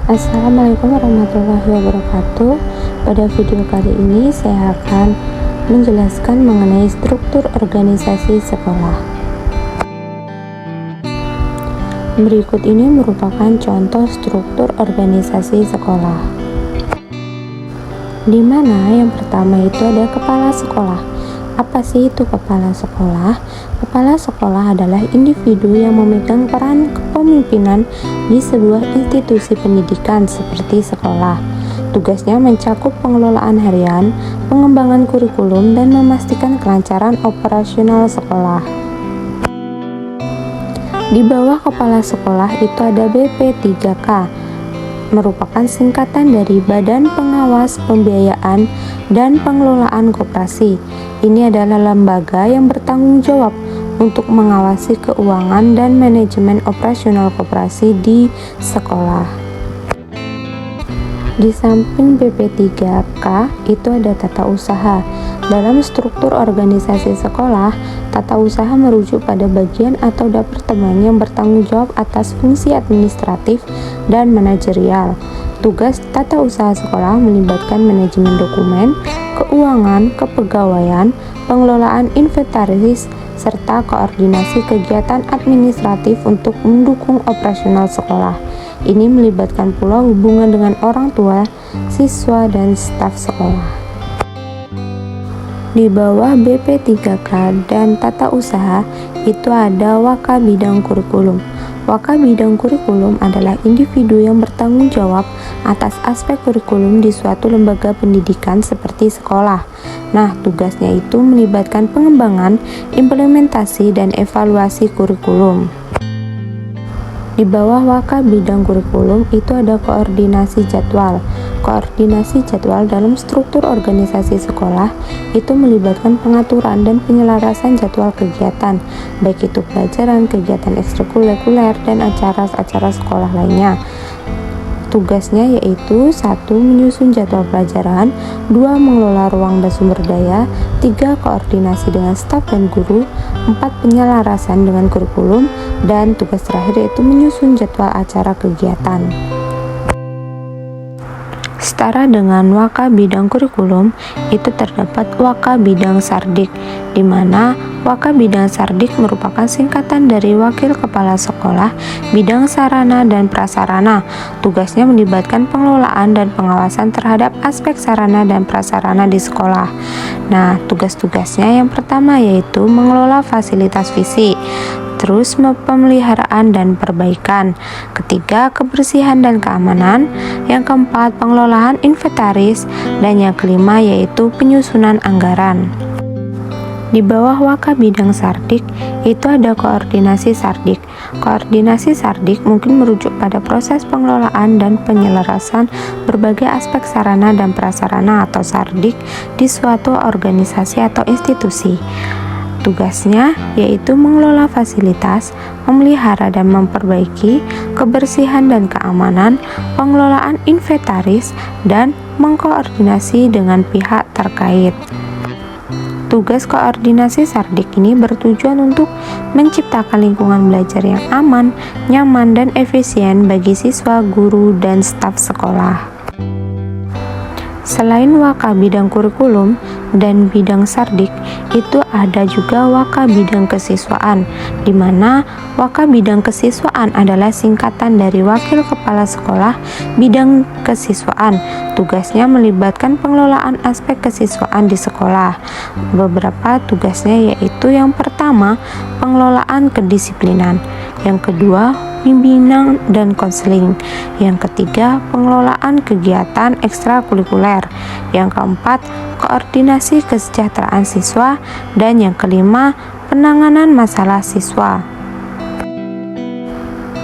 Assalamualaikum warahmatullahi wabarakatuh. Pada video kali ini saya akan menjelaskan mengenai struktur organisasi sekolah. Berikut ini merupakan contoh struktur organisasi sekolah, di mana yang pertama itu ada kepala sekolah. Apa sih itu kepala sekolah? Kepala sekolah adalah individu yang memegang peran kepemimpinan di sebuah institusi pendidikan seperti sekolah. Tugasnya mencakup pengelolaan harian, pengembangan kurikulum, dan memastikan kelancaran operasional sekolah. Di bawah kepala sekolah itu ada BP3K, merupakan singkatan dari Badan Pengawas Pembiayaan dan Pengelolaan Koperasi. Ini adalah lembaga yang bertanggung jawab untuk mengawasi keuangan dan manajemen operasional koperasi di sekolah. Di samping BP3K itu ada tata usaha. Dalam struktur organisasi sekolah, tata usaha merujuk pada bagian atau departemen yang bertanggung jawab atas fungsi administratif dan manajerial. Tugas tata usaha sekolah melibatkan manajemen dokumen, keuangan, kepegawaian, pengelolaan inventaris, serta koordinasi kegiatan administratif untuk mendukung operasional sekolah. Ini melibatkan pula hubungan dengan orang tua, siswa, dan staf sekolah. Di bawah BP3K dan tata usaha itu ada Waka Bidang Kurikulum. Waka Bidang Kurikulum adalah individu yang bertanggung jawab atas aspek kurikulum di suatu lembaga pendidikan seperti sekolah. Nah, tugasnya itu melibatkan pengembangan, implementasi, dan evaluasi kurikulum. Di bawah Waka Bidang Kurikulum itu ada koordinasi jadwal. Koordinasi jadwal dalam struktur organisasi sekolah itu melibatkan pengaturan dan penyelarasan jadwal kegiatan, baik itu pelajaran, kegiatan ekstrakurikuler, dan acara-acara sekolah lainnya. Tugasnya yaitu 1. Menyusun jadwal pelajaran, 2. Mengelola ruang dan sumber daya, 3. Koordinasi dengan staf dan guru, 4. Penyelarasan dengan kurikulum, dan tugas terakhir yaitu menyusun jadwal acara kegiatan. Setara dengan Waka Bidang Kurikulum, itu terdapat Waka Bidang Sardik, di mana Waka Bidang Sardik merupakan singkatan dari Wakil Kepala Sekolah Bidang Sarana dan Prasarana. Tugasnya melibatkan pengelolaan dan pengawasan terhadap aspek sarana dan prasarana di sekolah. Nah, tugas-tugasnya yang pertama yaitu mengelola fasilitas fisik, terus pemeliharaan dan perbaikan, ketiga kebersihan dan keamanan, yang keempat pengelolaan inventaris, dan yang kelima yaitu penyusunan anggaran. Di bawah Waka Bidang Sardik itu ada koordinasi sardik. Koordinasi sardik mungkin merujuk pada proses pengelolaan dan penyelarasan berbagai aspek sarana dan prasarana atau sardik di suatu organisasi atau institusi. Tugasnya yaitu mengelola fasilitas, memelihara dan memperbaiki kebersihan dan keamanan, pengelolaan inventaris, dan mengkoordinasi dengan pihak terkait. Tugas koordinasi sardik ini bertujuan untuk menciptakan lingkungan belajar yang aman, nyaman, dan efisien bagi siswa, guru, dan staf sekolah. Selain Waka Bidang Kurikulum dan Bidang Sardik, itu ada juga Waka Bidang Kesiswaan, di mana Waka Bidang Kesiswaan adalah singkatan dari Wakil Kepala Sekolah Bidang Kesiswaan. Tugasnya melibatkan pengelolaan aspek kesiswaan di sekolah. Beberapa tugasnya yaitu yang pertama, pengelolaan kedisiplinan, yang kedua, bimbingan dan konseling, yang ketiga pengelolaan kegiatan ekstrakurikuler, yang keempat koordinasi kesejahteraan siswa, dan yang kelima penanganan masalah siswa.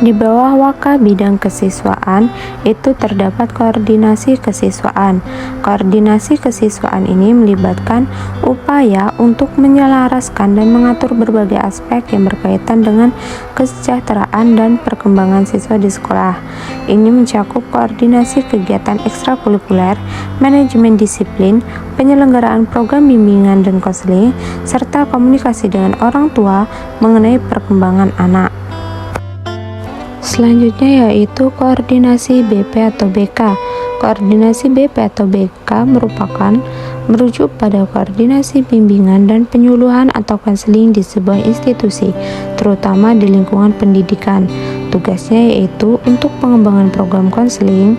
Di bawah Waka Bidang Kesiswaan itu terdapat koordinasi kesiswaan. Koordinasi kesiswaan ini melibatkan upaya untuk menyelaraskan dan mengatur berbagai aspek yang berkaitan dengan kesejahteraan dan perkembangan siswa di sekolah. Ini mencakup koordinasi kegiatan ekstrakurikuler, manajemen disiplin, penyelenggaraan program bimbingan dan konseling, serta komunikasi dengan orang tua mengenai perkembangan anak. Selanjutnya yaitu koordinasi BP atau BK. Koordinasi BP atau BK merujuk pada koordinasi bimbingan dan penyuluhan atau konseling di sebuah institusi, terutama di lingkungan pendidikan. Tugasnya yaitu untuk pengembangan program konseling,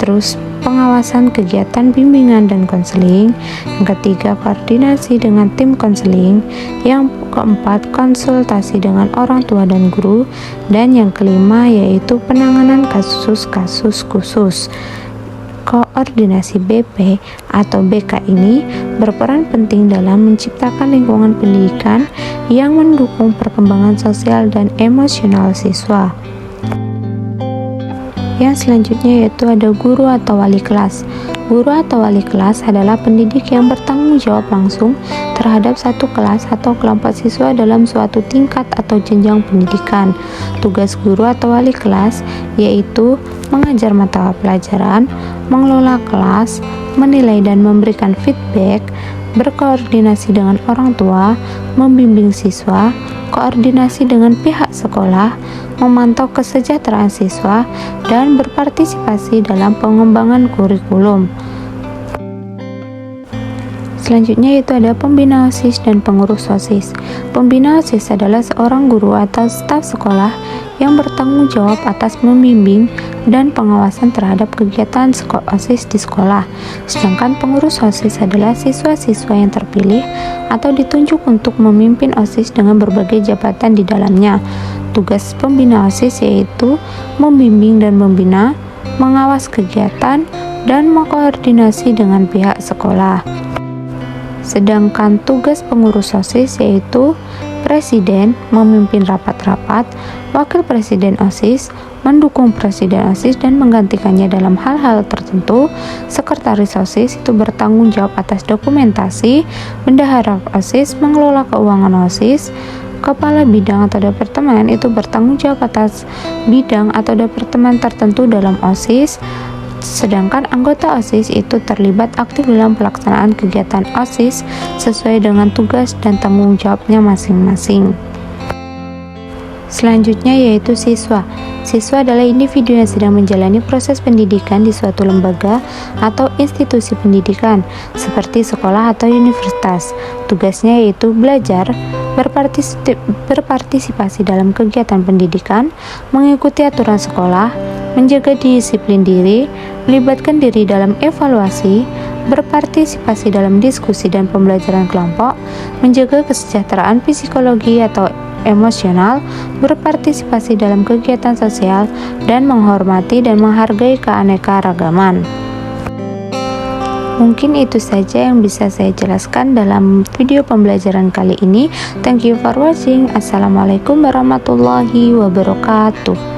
terus pengawasan kegiatan bimbingan dan konseling. Yang ketiga, koordinasi dengan tim konseling. Yang keempat, konsultasi dengan orang tua dan guru. Dan yang kelima yaitu penanganan kasus-kasus khusus. Koordinasi BP atau BK ini berperan penting dalam menciptakan lingkungan pendidikan yang mendukung perkembangan sosial dan emosional siswa. Yang selanjutnya yaitu ada guru atau wali kelas. Guru atau wali kelas adalah pendidik yang bertanggung jawab langsung terhadap satu kelas atau kelompok siswa dalam suatu tingkat atau jenjang pendidikan. Tugas guru atau wali kelas yaitu mengajar mata pelajaran, mengelola kelas, menilai dan memberikan feedback, berkoordinasi dengan orang tua, membimbing siswa, koordinasi dengan pihak sekolah, memantau kesejahteraan siswa, dan berpartisipasi dalam pengembangan kurikulum. Selanjutnya yaitu ada pembina OSIS dan pengurus OSIS. Pembina OSIS adalah seorang guru atau staf sekolah yang bertanggung jawab atas membimbing dan pengawasan terhadap kegiatan OSIS di sekolah. Sedangkan pengurus OSIS adalah siswa-siswa yang terpilih atau ditunjuk untuk memimpin OSIS dengan berbagai jabatan di dalamnya. Tugas pembina OSIS yaitu membimbing dan membina, mengawas kegiatan, dan mengkoordinasi dengan pihak sekolah. Sedangkan tugas pengurus OSIS yaitu Presiden memimpin rapat-rapat, Wakil Presiden OSIS mendukung Presiden OSIS dan menggantikannya dalam hal-hal tertentu. Sekretaris OSIS itu bertanggung jawab atas dokumentasi, bendahara OSIS mengelola keuangan OSIS, Kepala bidang atau departemen itu bertanggung jawab atas bidang atau departemen tertentu dalam OSIS. Sedangkan anggota OSIS itu terlibat aktif dalam pelaksanaan kegiatan OSIS sesuai dengan tugas dan tanggung jawabnya masing-masing. Selanjutnya yaitu siswa. Siswa adalah individu yang sedang menjalani proses pendidikan di suatu lembaga atau institusi pendidikan seperti sekolah atau universitas. Tugasnya yaitu belajar, berpartisipasi dalam kegiatan pendidikan, mengikuti aturan sekolah, menjaga disiplin diri, melibatkan diri dalam evaluasi, berpartisipasi dalam diskusi dan pembelajaran kelompok, menjaga kesejahteraan psikologi atau emosional, berpartisipasi dalam kegiatan sosial, dan menghormati dan menghargai keanekaragaman. Mungkin itu saja yang bisa saya jelaskan dalam video pembelajaran kali ini. Thank you for watching. Assalamualaikum warahmatullahi wabarakatuh.